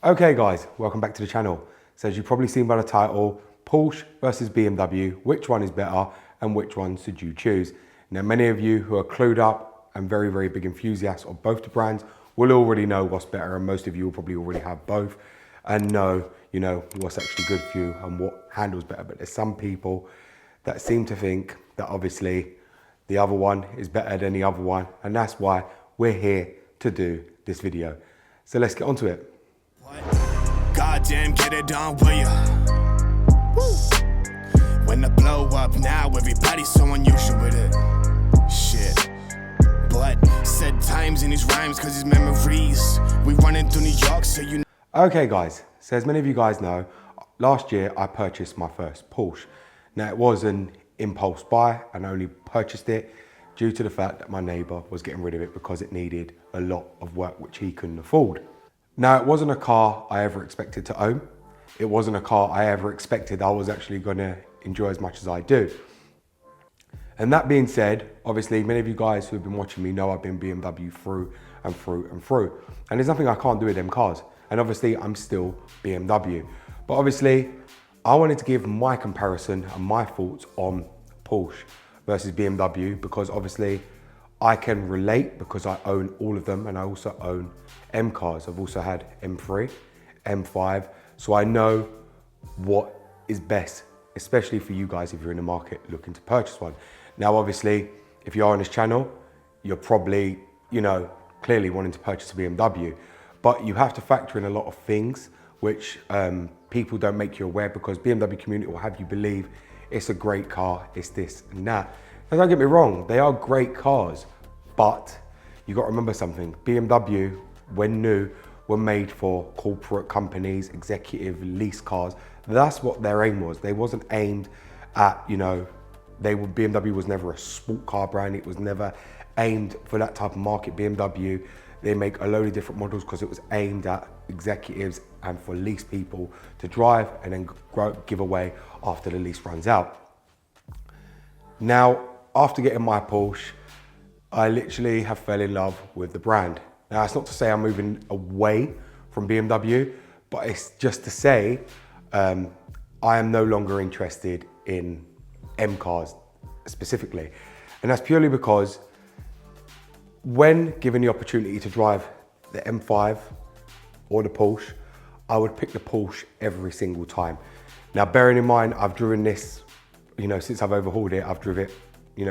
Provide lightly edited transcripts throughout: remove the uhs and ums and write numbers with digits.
Okay guys, welcome back to the channel. So as you've probably seen by the title, Porsche versus BMW, which one is better and which one should you choose? Now many of you who are clued up and very big enthusiasts of both the brands will already know what's better, and most of you will probably already have both and know, what's actually good for you and what handles better. But there's some people that seem to think that obviously the other one is better than the other one, and that's why we're here to do this video. So let's get onto it. Goddamn, get it done, will ya? Woo. When the blow up now, everybody's so unusual with it. Shit. But said times in his rhymes, cause his memories. We running through New York, so you know. Okay guys, so as many of you guys know, last year I purchased my first Porsche. Now it was an impulse buy and I only purchased it due to the fact that my neighbour was getting rid of it because it needed a lot of work which he couldn't afford. Now, it wasn't a car I ever expected to own. It wasn't a car I ever expected I was actually gonna enjoy as much as I do. And that being said, obviously, many of you guys who have been watching me know I've been BMW through and through and through. And there's nothing I can't do with them cars. And obviously, I'm still BMW. But obviously, I wanted to give my comparison and my thoughts on Porsche versus BMW because obviously, I can relate because I own all of them and I also own M cars. I've also had M3, M5, so I know what is best, especially for you guys if you're in the market looking to purchase one. Now, obviously, if you are on this channel, you're probably, clearly wanting to purchase a BMW, but you have to factor in a lot of things which people don't make you aware because BMW community will have you believe it's a great car, it's this and that. Now, don't get me wrong, they are great cars, but you got to remember something. BMW, when new, were made for corporate companies, executive lease cars. That's what their aim was. They wasn't aimed at, BMW was never a sport car brand. It was never aimed for that type of market. BMW, they make a load of different models because it was aimed at executives and for lease people to drive and then give away after the lease runs out. Now, after getting my Porsche, I literally have fell in love with the brand. Now, it's not to say I'm moving away from BMW, but it's just to say I am no longer interested in M cars specifically. And that's purely because when given the opportunity to drive the M5 or the Porsche, I would pick the Porsche every single time. Now, bearing in mind, I've driven this, since I've overhauled it, I've driven it,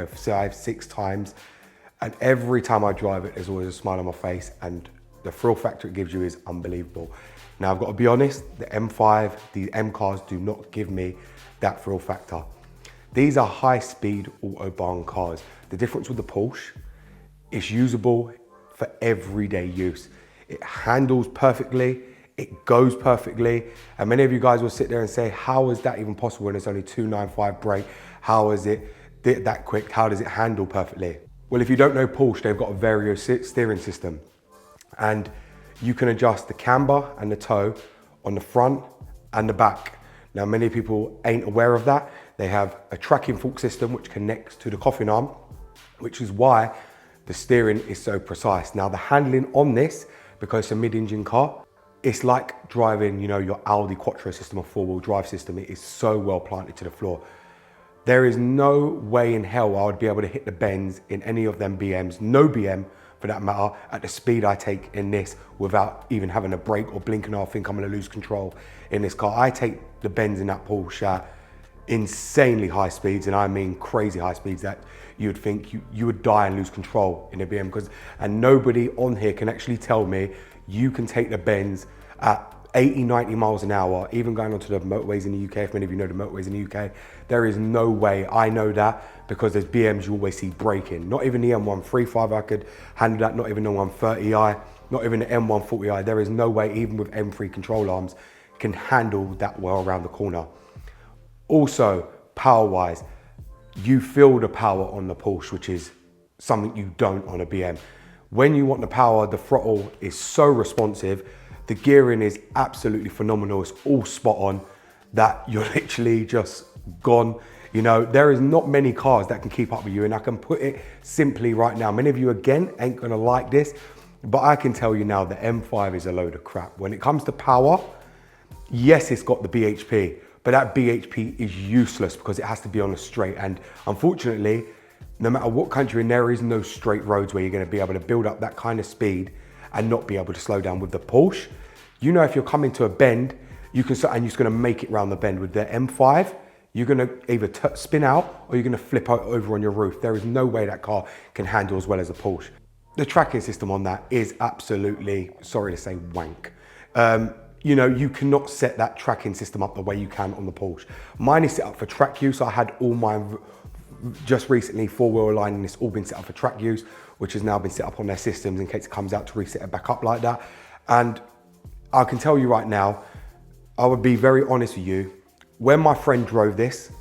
5, 6 times. And every time I drive it, there's always a smile on my face and the thrill factor it gives you is unbelievable. Now, I've got to be honest, the M5, the M cars do not give me that thrill factor. These are high-speed Autobahn cars. The difference with the Porsche, it's usable for everyday use. It handles perfectly, it goes perfectly. And many of you guys will sit there and say, how is that even possible when it's only 295 brake? How is it that quick? How does it handle perfectly? Well, if you don't know Porsche, they've got a vario steering system and you can adjust the camber and the toe on the front and the back. Now, many people ain't aware of that. They have a tracking fork system which connects to the coffin arm, which is why the steering is so precise. Now, the handling on this, because it's a mid-engine car, it's like driving, your Audi Quattro system or four-wheel drive system. It is so well planted to the floor. There is no way in hell I would be able to hit the bends in any of them BMs, no BM for that matter, at the speed I take in this without even having a brake or blinking. I think I'm gonna lose control in this car. I take the bends in that Porsche at insanely high speeds, and I mean crazy high speeds that you would think you would die and lose control in a BM. And nobody on here can actually tell me you can take the bends at 80, 90 miles an hour, even going onto the motorways in the UK. If many of you know the motorways in the UK, there is no way. I know that because there's BMs you always see braking. Not even the M135 I could handle that, not even the 130i, not even the M140i. There is no way, even with M3 control arms, can handle that well around the corner. Also, power-wise, you feel the power on the Porsche, which is something you don't on a BM. When you want the power, the throttle is so responsive. The gearing is absolutely phenomenal. It's all spot on that you're literally just gone. There is not many cars that can keep up with you. And I can put it simply right now. Many of you, again, ain't gonna like this, But I can tell you now the M5 is a load of crap. When it comes to power, yes, it's got the BHP, but that BHP is useless because it has to be on a straight. And unfortunately, no matter what country, and there is no straight roads where you're going to be able to build up that kind of speed and not be able to slow down. With the Porsche, you know, if you're coming to a bend, you can, and you're going to make it round the bend. With the M5, you're going to either spin out or you're going to flip over on your roof. There is no way that car can handle as well as a Porsche. The tracking system on that is absolutely, sorry to say, wank. You know, you cannot set that tracking system up the way you can on the Porsche. Mine is set up for track use. I had all mine just recently, four-wheel aligning, it's all been set up for track use, which has now been set up on their systems in case it comes out to reset it back up like that. And I can tell you right now, I would be very honest with you, when my friend drove this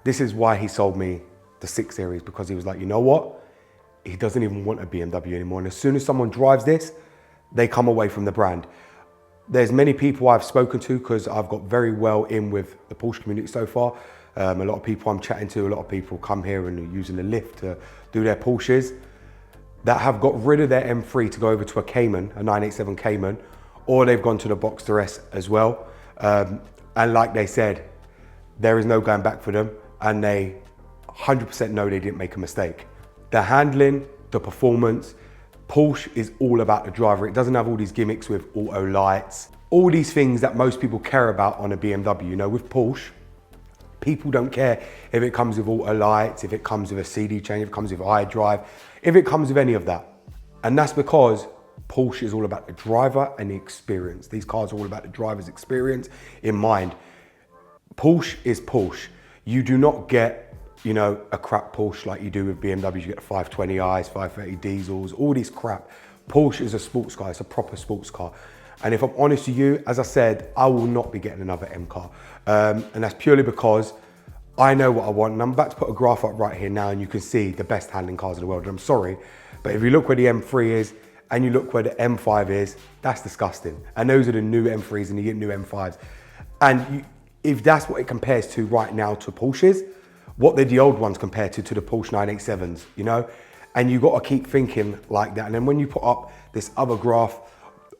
is why he sold me the 6 Series, because he was like, you know what? He doesn't even want a BMW anymore. And as soon as someone drives this, they come away from the brand. There's many people I've spoken to, because I've got very well in with the Porsche community so far. A lot of people I'm chatting to, a lot of people come here and are using the lift to do their Porsches, that have got rid of their M3 to go over to a Cayman, a 987 Cayman, or they've gone to the Boxster S as well. And like they said, there is no going back for them, and they 100% know they didn't make a mistake. The handling, the performance, Porsche is all about the driver. It doesn't have all these gimmicks with auto lights, all these things that most people care about on a BMW. You know, with Porsche, people don't care if it comes with auto lights, if it comes with a CD change, if it comes with iDrive, if it comes with any of that. And that's because Porsche is all about the driver and the experience. These cars are all about the driver's experience in mind. Porsche is Porsche. You do not get, you know, a crap Porsche like you do with BMWs. You get the 520i's, 530 diesels, all this crap. Porsche is a sports car, it's a proper sports car. And if I'm honest with you, as I said, I will not be getting another M car. And that's purely because I know what I want. And I'm about to put a graph up right here now, and you can see the best handling cars in the world. And I'm sorry, but if you look where the M3 is and you look where the M5 is, that's disgusting. And those are the new M3s and the new M5s. And if that's what it compares to right now to Porsches, what did the old ones compare to the Porsche 987s, you know? And you got to keep thinking like that. And then when you put up this other graph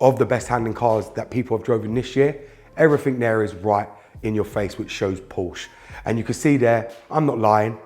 of the best handling cars that people have driven this year, everything there is right in your face, which shows Porsche. And you can see there, I'm not lying,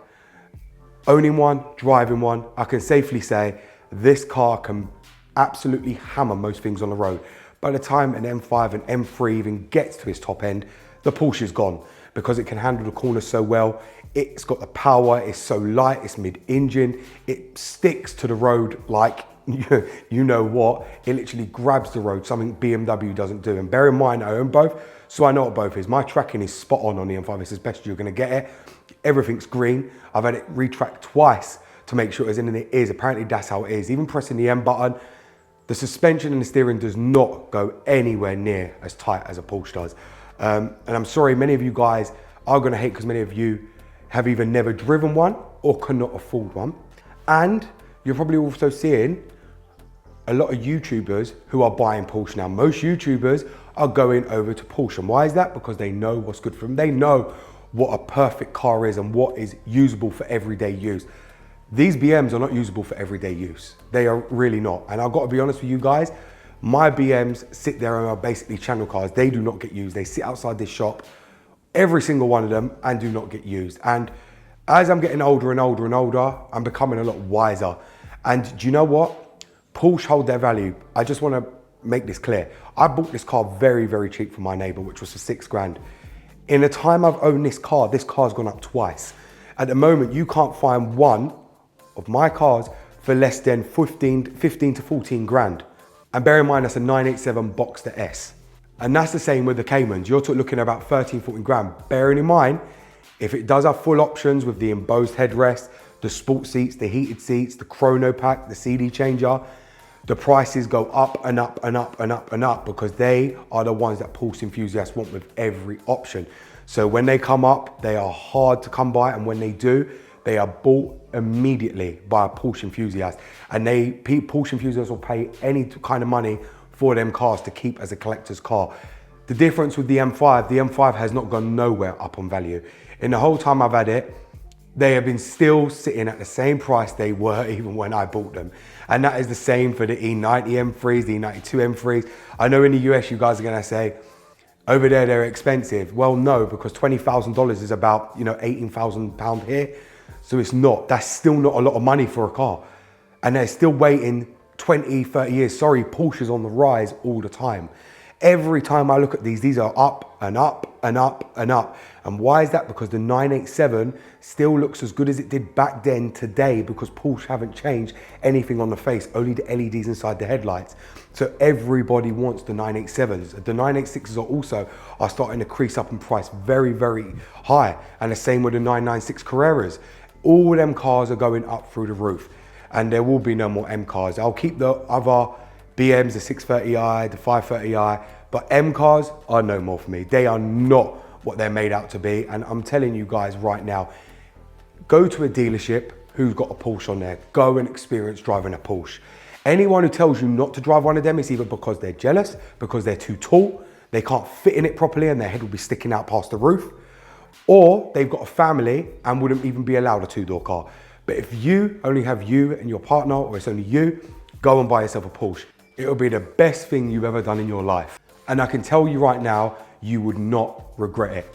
owning one, driving one, I can safely say this car can absolutely hammer most things on the road. By the time an M5 and M3 even gets to its top end, the Porsche is gone, because it can handle the corners so well. It's got the power, it's so light, it's mid-engine, it sticks to the road like you know what, it literally grabs the road, something BMW doesn't do. And bear in mind, I own both, so I know what both is. My tracking is spot on the M5, it's as best you're gonna get it. Everything's green. I've had it retracked twice to make sure it's in, and it is. Apparently that's how it is. Even pressing the M button, the suspension and the steering does not go anywhere near as tight as a Porsche does. And I'm sorry, many of you guys are gonna hate, because many of you have either never driven one or cannot afford one. And you're probably also seeing a lot of YouTubers who are buying Porsche now. Most YouTubers are going over to Porsche. And why is that? Because they know what's good for them. They know what a perfect car is and what is usable for everyday use. These BMs are not usable for everyday use. They are really not. And I've got to be honest with you guys, my BMs sit there and are basically channel cars. They do not get used. They sit outside this shop, every single one of them, and do not get used. And as I'm getting older and older and older, I'm becoming a lot wiser. And do you know what? Porsche hold their value. I just want to make this clear. I bought this car very, very cheap from my neighbor, which was for 6 grand. In the time I've owned this car's gone up twice. At the moment, you can't find one of my cars for less than 15 to 14 grand. And bear in mind, that's a 987 Boxster S. And that's the same with the Caymans. You're looking at about 13, 14 grand. Bearing in mind, if it does have full options with the embossed headrest, the sport seats, the heated seats, the chrono pack, the CD changer, the prices go up and up and up and up and up, because they are the ones that Porsche enthusiasts want with every option. So when they come up, they are hard to come by, and when they do, they are bought immediately by a Porsche enthusiast. And Porsche enthusiasts will pay any kind of money for them cars to keep as a collector's car. The difference with the M5 has not gone nowhere up on value. In the whole time I've had it, they have been still sitting at the same price they were even when I bought them. And that is the same for the E90 M3s, the E92 M3s. I know in the US you guys are gonna say, over there they're expensive. Well, no, because $20,000 is about, £18,000 here. So it's not, that's still not a lot of money for a car. And they're still waiting 20, 30 years. Sorry, Porsche's on the rise all the time. Every time I look at these are up and up and up and up. And why is that? Because the 987 still looks as good as it did back then today, because Porsche haven't changed anything on the face, only the LEDs inside the headlights. So everybody wants the 987s. The 986s are starting to crease up in price very, very high. And the same with the 996 Carreras. All of them cars are going up through the roof. And there will be no more M cars. I'll keep the other BMs, the 630i, the 530i, but M cars are no more for me. They are not what they're made out to be. And I'm telling you guys right now, go to a dealership who's got a Porsche on there. Go and experience driving a Porsche. Anyone who tells you not to drive one of them is either because they're jealous, because they're too tall, they can't fit in it properly and their head will be sticking out past the roof, or they've got a family and wouldn't even be allowed a two-door car. But if you only have you and your partner, or it's only you, go and buy yourself a Porsche. It'll be the best thing you've ever done in your life. And I can tell you right now, you would not regret it.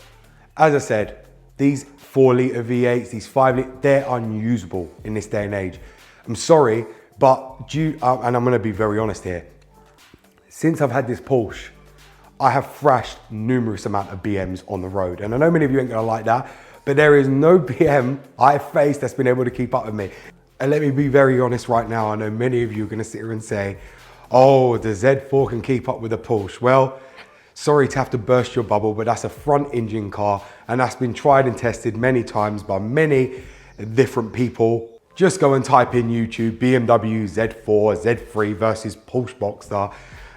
As I said, these 4-litre V8s, these 5-litre, they're unusable in this day and age. I'm sorry, but and I'm gonna be very honest here. Since I've had this Porsche, I have thrashed numerous amount of BMs on the road. And I know many of you ain't gonna like that, but there is no BM I've faced that's been able to keep up with me. And let me be very honest right now, I know many of you are gonna sit here and say, oh, the Z4 can keep up with the Porsche. Well, sorry to have to burst your bubble, but that's a front engine car and that's been tried and tested many times by many different people. Just go and type in YouTube, BMW Z4, Z3 versus Porsche Boxster,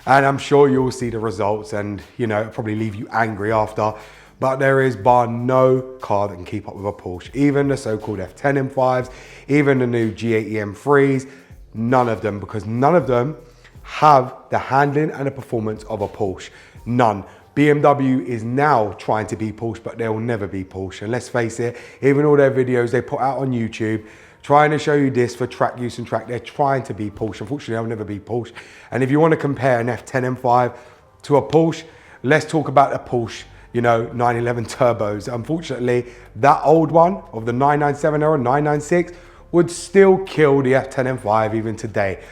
and I'm sure you'll see the results and it'll probably leave you angry after. But there is bar no car that can keep up with a Porsche. Even the so-called F10 M5s, even the new G80 M3s, none of them, because none of them have the handling and the performance of a Porsche. None. BMW is now trying to be Porsche, but they'll never be Porsche. And let's face it, even all their videos they put out on YouTube, trying to show you this for track use and track, they're trying to be Porsche. Unfortunately, they'll never be Porsche. And if you want to compare an F10 M5 to a Porsche, let's talk about a Porsche 911 turbos. Unfortunately, that old one of the 997 era, 996, would still kill the F10 M5 even today.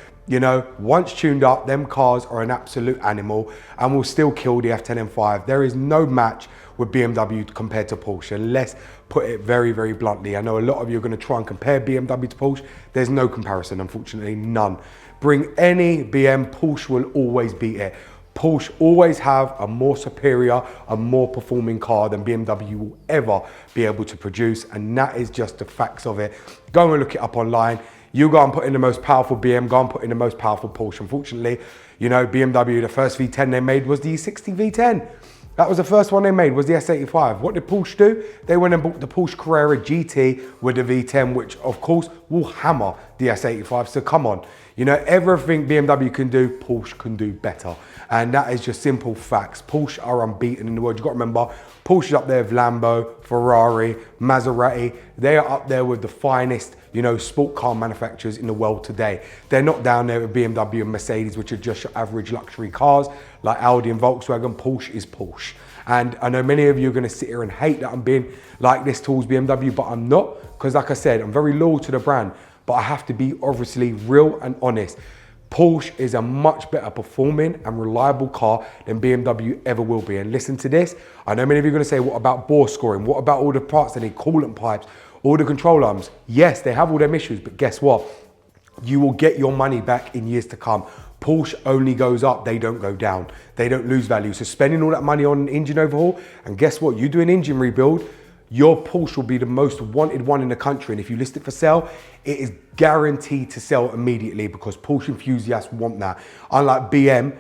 Once tuned up, them cars are an absolute animal and will still kill the F10 M5. There is no match with BMW compared to Porsche. And let's put it very, very bluntly. I know a lot of you are going to try and compare BMW to Porsche. There's no comparison, unfortunately, none. Bring any BM, Porsche will always beat it. Porsche always have a more superior, a more performing car than BMW will ever be able to produce. And that is just the facts of it. Go and look it up online. You go and put in the most powerful BM, go and put in the most powerful Porsche. Unfortunately, BMW, the first V10 they made was the 60 V10. That was the first one they made, was the S85. What did Porsche do? They went and bought the Porsche Carrera GT with the V10, which of course will hammer the S85. So come on, everything BMW can do, Porsche can do better. And that is just simple facts. Porsche are unbeaten in the world. You've got to remember, Porsche's up there with Lambo, Ferrari, Maserati. They are up there with the finest, sport car manufacturers in the world today. They're not down there with BMW and Mercedes, which are just your average luxury cars, like Audi and Volkswagen. Porsche is Porsche. And I know many of you are going to sit here and hate that I'm being like this towards BMW, but I'm not, because like I said, I'm very loyal to the brand, but I have to be obviously real and honest. Porsche is a much better performing and reliable car than BMW ever will be. And listen to this, I know many of you are going to say, what about bore scoring? What about all the parts that need coolant pipes, all the control arms? Yes, they have all them issues, but guess what? You will get your money back in years to come. Porsche only goes up, they don't go down. They don't lose value. So spending all that money on an engine overhaul, and guess what? You do an engine rebuild, your Porsche will be the most wanted one in the country. And if you list it for sale, it is guaranteed to sell immediately, because Porsche enthusiasts want that. Unlike BM,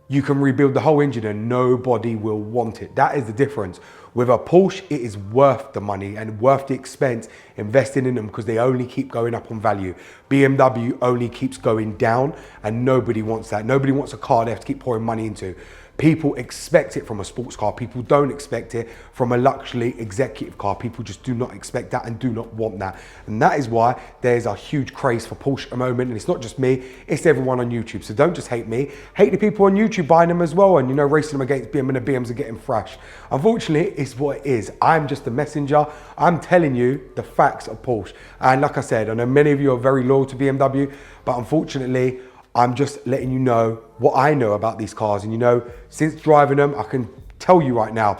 you can rebuild the whole engine and nobody will want it. That is the difference. With a Porsche, it is worth the money and worth the expense investing in them, because they only keep going up on value. BMW only keeps going down, and nobody wants that. Nobody wants a car they have to keep pouring money into. People expect it from a sports car. People don't expect it from a luxury executive car. People just do not expect that and do not want that. And that is why there's a huge craze for Porsche at the moment. And it's not just me, it's everyone on YouTube. So don't just hate me, hate the people on YouTube buying them as well. And you know, racing them against BM, and the BMs are getting thrashed. Unfortunately, it's what it is. I'm just a messenger. I'm telling you the facts of Porsche. And like I said, I know many of you are very loyal to BMW, but unfortunately, I'm just letting you know what I know about these cars. And you know, since driving them, I can tell you right now,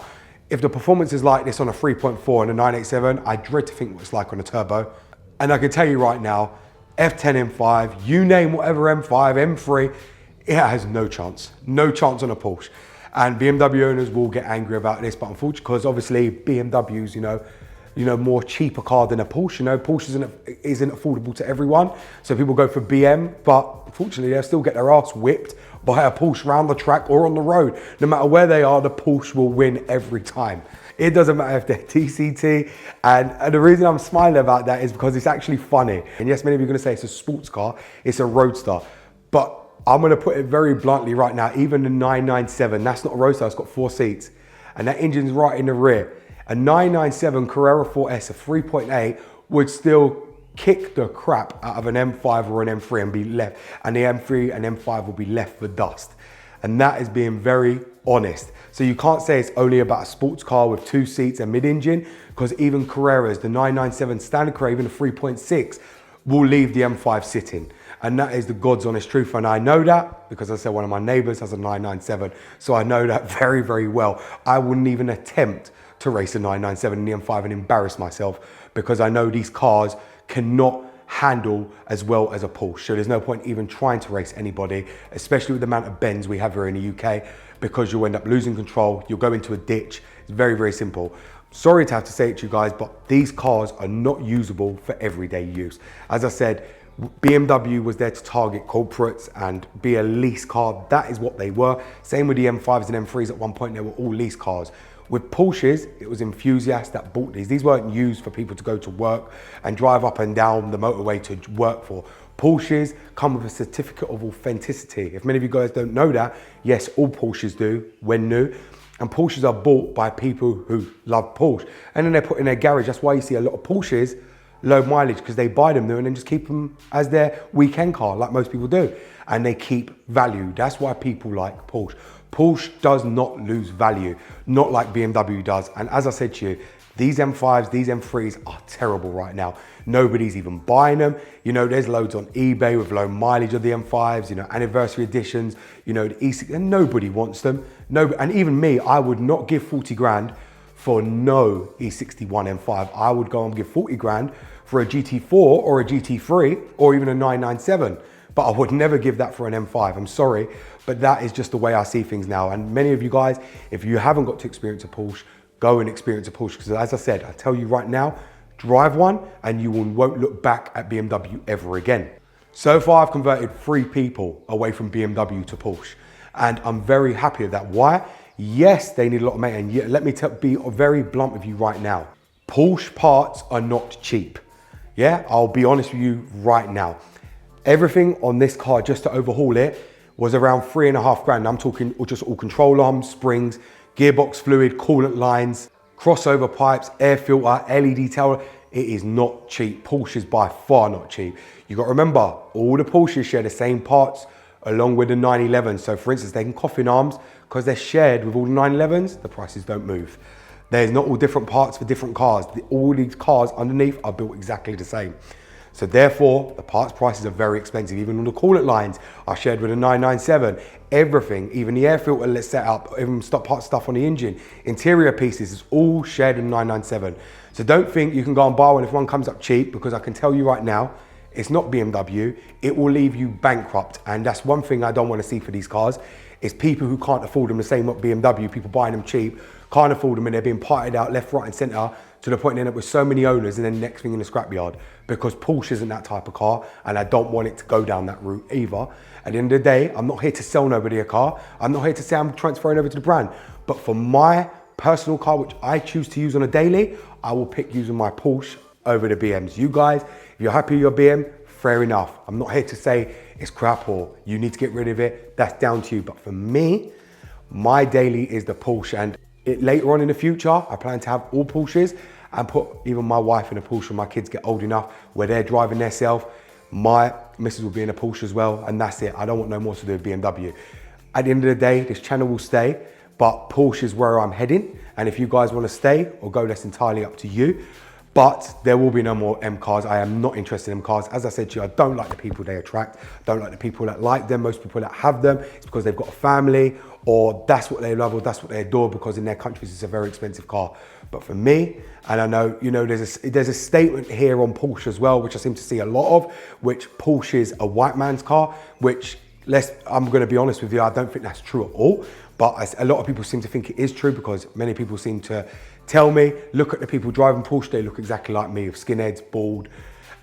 if the performance is like this on a 3.4 and a 987, I dread to think what it's like on a turbo. And I can tell you right now, F10 M5, you name whatever M5, M3, it has no chance on a Porsche. And BMW owners will get angry about this, but unfortunately, because obviously BMW's, you know, more cheaper car than a Porsche. You know, Porsche isn't affordable to everyone. So people go for BM, but unfortunately they'll still get their ass whipped by a Porsche around the track or on the road. No matter where they are, the Porsche will win every time. It doesn't matter if they're TCT. And the reason I'm smiling about that is because it's actually funny. And yes, many of you are gonna say it's a sports car, it's a roadster. But I'm gonna put it very bluntly right now, even the 997, that's not a roadster, it's got 4 seats. And that engine's right in the rear. A 997 Carrera 4S, a 3.8, would still kick the crap out of an M5 or an M3 and be left, and the M3 and M5 will be left for dust. And that is being very honest. So you can't say it's only about a sports car with 2 seats and mid-engine, because even Carreras, the 997 standard Carrera, even a 3.6, will leave the M5 sitting. And that is the God's honest truth. And I know that because I said one of my neighbors has a 997. So I know that very, very well. I wouldn't even attempt to race a 997 in the M5 and embarrass myself, because I know these cars cannot handle as well as a Porsche. So there's no point even trying to race anybody, especially with the amount of bends we have here in the UK, because you'll end up losing control. You'll go into a ditch. It's very, very simple. Sorry to have to say it to you guys, but these cars are not usable for everyday use. As I said, BMW was there to target corporates and be a lease car. That is what they were. Same with the M5s and M3s. At one point, they were all lease cars. With Porsches, it was enthusiasts that bought these. These weren't used for people to go to work and drive up and down the motorway to work for. Porsches come with a certificate of authenticity. If many of you guys don't know that, yes, all Porsches do when new. And Porsches are bought by people who love Porsche. And then they're put in their garage. That's why you see a lot of Porsches low mileage, because they buy them new and then just keep them as their weekend car, like most people do. And they keep value. That's why people like Porsche. Porsche does not lose value, not like BMW does. And as I said to you, these M5s, these M3s are terrible right now. Nobody's even buying them. You know, there's loads on eBay with low mileage of the M5s, you know, anniversary editions, you know, the E6, and nobody wants them. No, and even me, I would not give 40 grand for no E61 M5. I would go and give 40 grand for a GT4 or a GT3 or even a 997. But I would never give that for an M5. I'm sorry, but that is just the way I see things now. And many of you guys, if you haven't got to experience a Porsche, go and experience a Porsche. Because as I said, I tell you right now, drive one and you won't look back at BMW ever again. So far, I've converted 3 people away from BMW to Porsche. And I'm very happy with that. Why? Yes, they need a lot of maintenance. Yeah, let me be very blunt with you right now. Porsche parts are not cheap. Yeah, I'll be honest with you right now. Everything on this car, just to overhaul it, was around 3.5 grand. I'm talking just all control arms, springs, gearbox fluid, coolant lines, crossover pipes, air filter, LED tail. It is not cheap. Porsche is by far not cheap. You got to remember, all the Porsches share the same parts along with the 911. So for instance, they can coffin arms, because they're shared with all the 911s, the prices don't move. There's not all different parts for different cars. All these cars underneath are built exactly the same. So therefore, the parts prices are very expensive. Even all the coolant lines are shared with a 997. Everything, even the air filter let's set up, even stuff on the engine, interior pieces, is all shared in 997. So don't think you can go and buy one if one comes up cheap, because I can tell you right now, it's not BMW. It will leave you bankrupt. And that's one thing I don't want to see for these cars, is people who can't afford them, the same with BMW, people buying them cheap, can't afford them, and they're being parted out left, right and centre, to the point they end up with so many owners and then next thing in the scrapyard, because Porsche isn't that type of car and I don't want it to go down that route either. At the end of the day, I'm not here to sell nobody a car. I'm not here to say I'm transferring over to the brand. But for my personal car, which I choose to use on a daily, I will pick using my Porsche over the BMs. You guys, if you're happy with your BM, fair enough. I'm not here to say it's crap or you need to get rid of it. That's down to you. But for me, My daily is the Porsche, and later on in the future, I plan to have all Porsches and put even my wife in a Porsche when my kids get old enough where they're driving themselves. My missus will be in a Porsche as well, and that's it. I don't want no more to do with BMW. At the end of the day, this channel will stay, but Porsche is where I'm heading. And if you guys want to stay or go, that's entirely up to you. But there will be no more M cars. I am not interested in M cars. As I said to you, I don't like the people they attract. I don't like the people that like them. Most people that have them, it's because they've got a family, or that's what they love, or that's what they adore, because in their countries it's a very expensive car. But for me, and I know, you know, there's a statement here on Porsche as well, which I seem to see a lot of, which Porsche is a white man's car, which I'm going to be honest with you, I don't think that's true at all. But a lot of people seem to think it is true, because many people seem to tell me, look at the people driving Porsche, they look exactly like me, with skinheads, bald,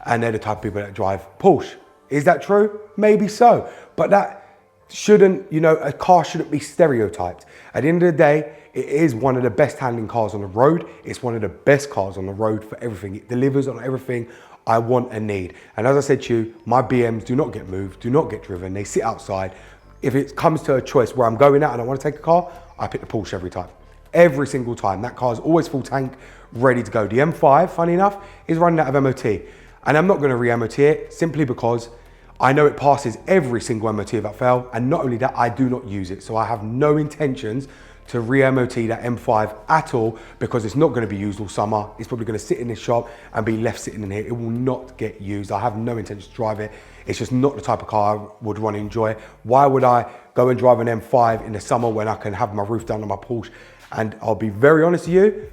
and they're the type of people that drive Porsche. Is that true? Maybe so. But that shouldn't, you know, a car shouldn't be stereotyped. At the end of the day, it is one of the best handling cars on the road. It's one of the best cars on the road for everything. It delivers on everything I want and need. And as I said to you, my BMs do not get moved, do not get driven. They sit outside. If it comes to a choice where I'm going out and I want to take a car, I pick the Porsche every time. Every single time. That car is always full tank, ready to go. The M5, funny enough, is running out of MOT. And I'm not going to re-MOT it simply because I know it passes every single MOT without fail. And not only that, I do not use it. So I have no intentions to re-MOT that M5 at all, because it's not going to be used all summer. It's probably going to sit in this shop and be left sitting in here. It will not get used. I have no intention to drive it. It's just not the type of car I would want to enjoy. Why would I go and drive an M5 in the summer when I can have my roof down on my Porsche? And I'll be very honest with you,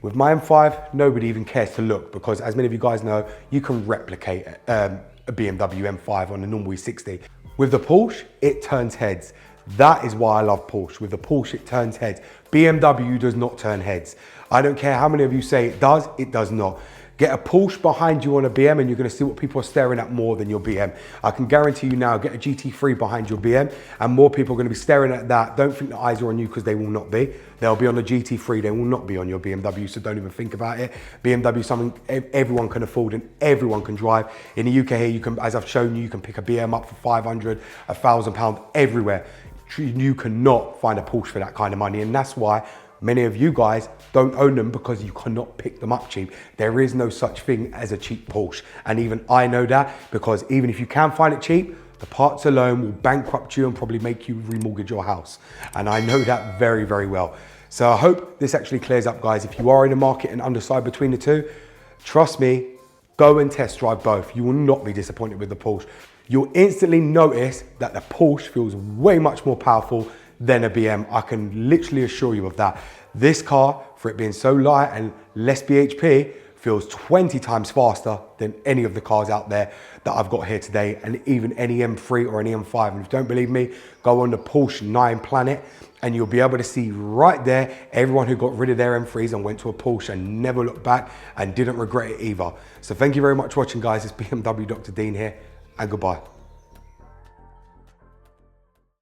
with my M5, nobody even cares to look, because as many of you guys know, you can replicate a BMW M5 on a normal E60. With the Porsche, it turns heads. That is why I love Porsche. With the Porsche, it turns heads. BMW does not turn heads. I don't care how many of you say it does not. Get a Porsche behind you on a BM and you're gonna see what people are staring at more than your BM. I can guarantee you now, get a GT3 behind your BM and more people are gonna be staring at that. Don't think the eyes are on you, because they will not be. They'll be on the GT3, they will not be on your BMW, so don't even think about it. BMW is something everyone can afford and everyone can drive. In the UK here, you can, as I've shown you, you can pick a BM up for 500, £1,000 everywhere. You cannot find a Porsche for that kind of money, and that's why many of you guys don't own them, because you cannot pick them up cheap. There is no such thing as a cheap Porsche. And even I know that, because even if you can find it cheap, the parts alone will bankrupt you and probably make you remortgage your house. And I know that very, very well. So I hope this actually clears up, guys. If you are in the market and undecided between the two, trust me, go and test drive both. You will not be disappointed with the Porsche. You'll instantly notice that the Porsche feels way much more powerful than a BM. I can literally assure you of that. This car, for it being so light and less BHP, feels 20 times faster than any of the cars out there that I've got here today, and even any M3 or any M5. And if you don't believe me, go on the Porsche 9 Planet and you'll be able to see right there everyone who got rid of their M3s and went to a Porsche and never looked back and didn't regret it either. So thank you very much for watching, guys. It's BMW Dr. Dean here, and goodbye.